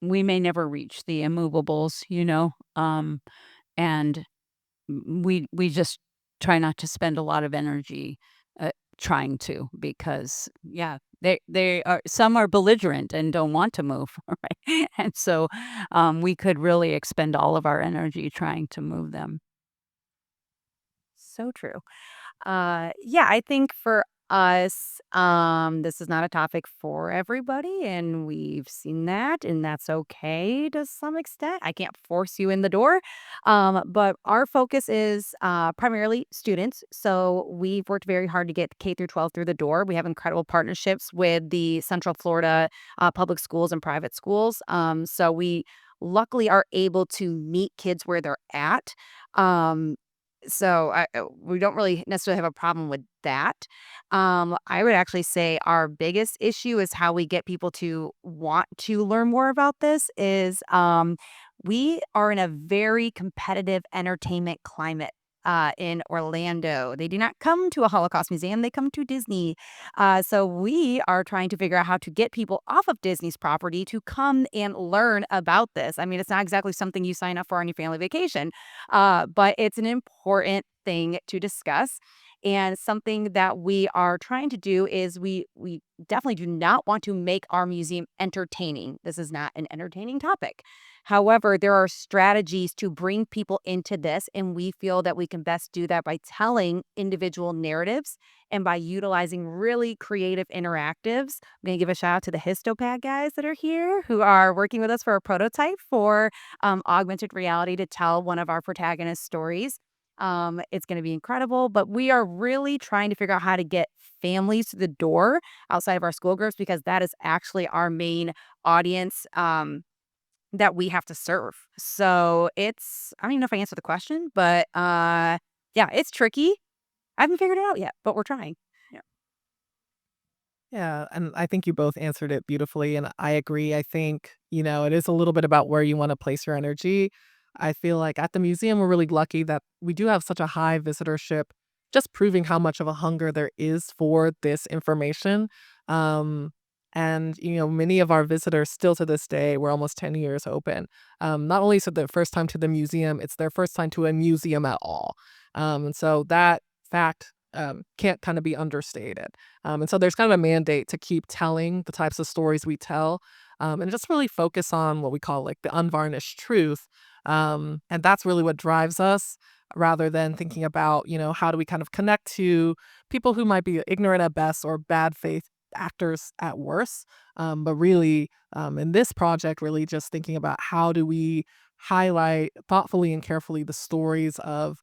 we may never reach the immovables, and we just try not to spend a lot of energy trying to, because yeah, they are, some are belligerent and don't want to move, right? And so we could really expend all of our energy trying to move them. So true. Yeah, I think for us, this is not a topic for everybody, and we've seen that, and that's okay to some extent. I can't force you in the door. But our focus is primarily students. So we've worked very hard to get K through 12 through the door. We have incredible partnerships with the Central Florida public schools and private schools. So we luckily are able to meet kids where they're at. Um, we don't really necessarily have a problem with that. I would actually say our biggest issue is how we get people to want to learn more about this is we are in a very competitive entertainment climate. In Orlando, they do not come to a Holocaust museum; they come to Disney. So we are trying to figure out how to get people off of Disney's property to come and learn about this. I mean, it's not exactly something you sign up for on your family vacation, but it's an important thing to discuss. And something that we are trying to do is we definitely do not want to make our museum entertaining. This is not an entertaining topic. However, there are strategies to bring people into this, and we feel that we can best do that by telling individual narratives and by utilizing really creative interactives. I'm going to give a shout out to the Histopad guys that are here who are working with us for a prototype for augmented reality to tell one of our protagonist stories. It's going to be incredible, but we are really trying to figure out how to get families to the door outside of our school groups because that is actually our main audience that we have to serve. So I don't even know if I answered the question, but yeah, it's tricky. I haven't figured it out yet, but we're trying. Yeah. Yeah, and I think you both answered it beautifully, and I agree. I think, it is a little bit about where you wanna place your energy. I feel like at the museum, we're really lucky that we do have such a high visitorship, just proving how much of a hunger there is for this information. Um, and, many of our visitors still to this day, we're almost 10 years open. Not only is it their first time to the museum, it's their first time to a museum at all. And so that fact can't kind of be understated. And so there's kind of a mandate to keep telling the types of stories we tell, and just really focus on what we call like the unvarnished truth. And that's really what drives us rather than thinking about, how do we kind of connect to people who might be ignorant at best or bad faith actors at worst. But really, in this project, really just thinking about how do we highlight thoughtfully and carefully the stories of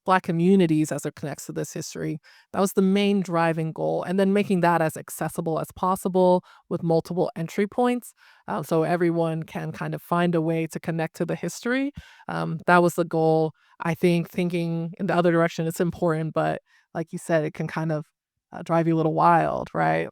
Black communities as it connects to this history. That was the main driving goal. And then making that as accessible as possible with multiple entry points, so everyone can kind of find a way to connect to the history. That was the goal. I think thinking in the other direction is important, but like you said, it can kind of drive you a little wild, right?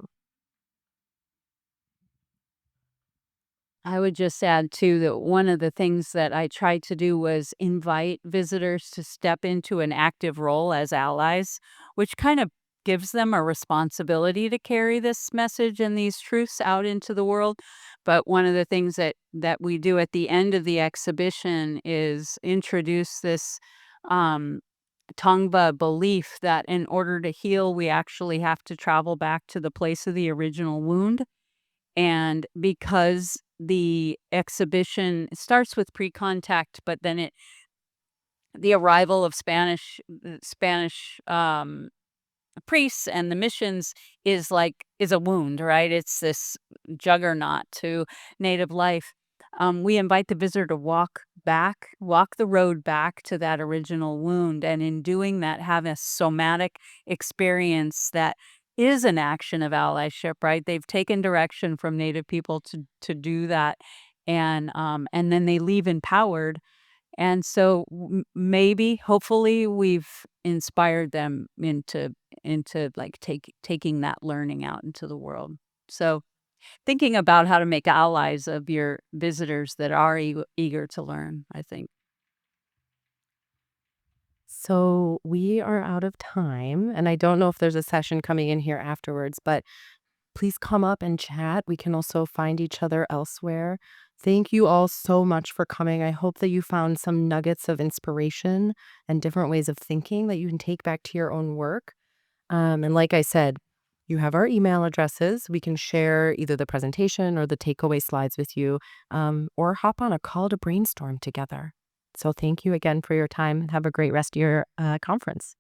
I would just add too that one of the things that I tried to do was invite visitors to step into an active role as allies, which kind of gives them a responsibility to carry this message and these truths out into the world. But one of the things that we do at the end of the exhibition is introduce this um, Tongva belief that in order to heal, we actually have to travel back to the place of the original wound. And because the exhibition starts with pre-contact, but then the arrival of Spanish priests and the missions is a wound, right? It's this juggernaut to native life. We invite the visitor to walk the road back to that original wound, and in doing that, have a somatic experience that is an action of allyship, right? They've taken direction from native people to do that, and then they leave empowered, and so maybe, hopefully, we've inspired them into like taking that learning out into the world. So thinking about how to make allies of your visitors that are eager to learn, I think. So we are out of time, and I don't know if there's a session coming in here afterwards, but please come up and chat. We can also find each other elsewhere. Thank you all so much for coming. I hope that you found some nuggets of inspiration and different ways of thinking that you can take back to your own work. And like I said, you have our email addresses. We can share either the presentation or the takeaway slides with you, or hop on a call to brainstorm together. So thank you again for your time, and have a great rest of your conference.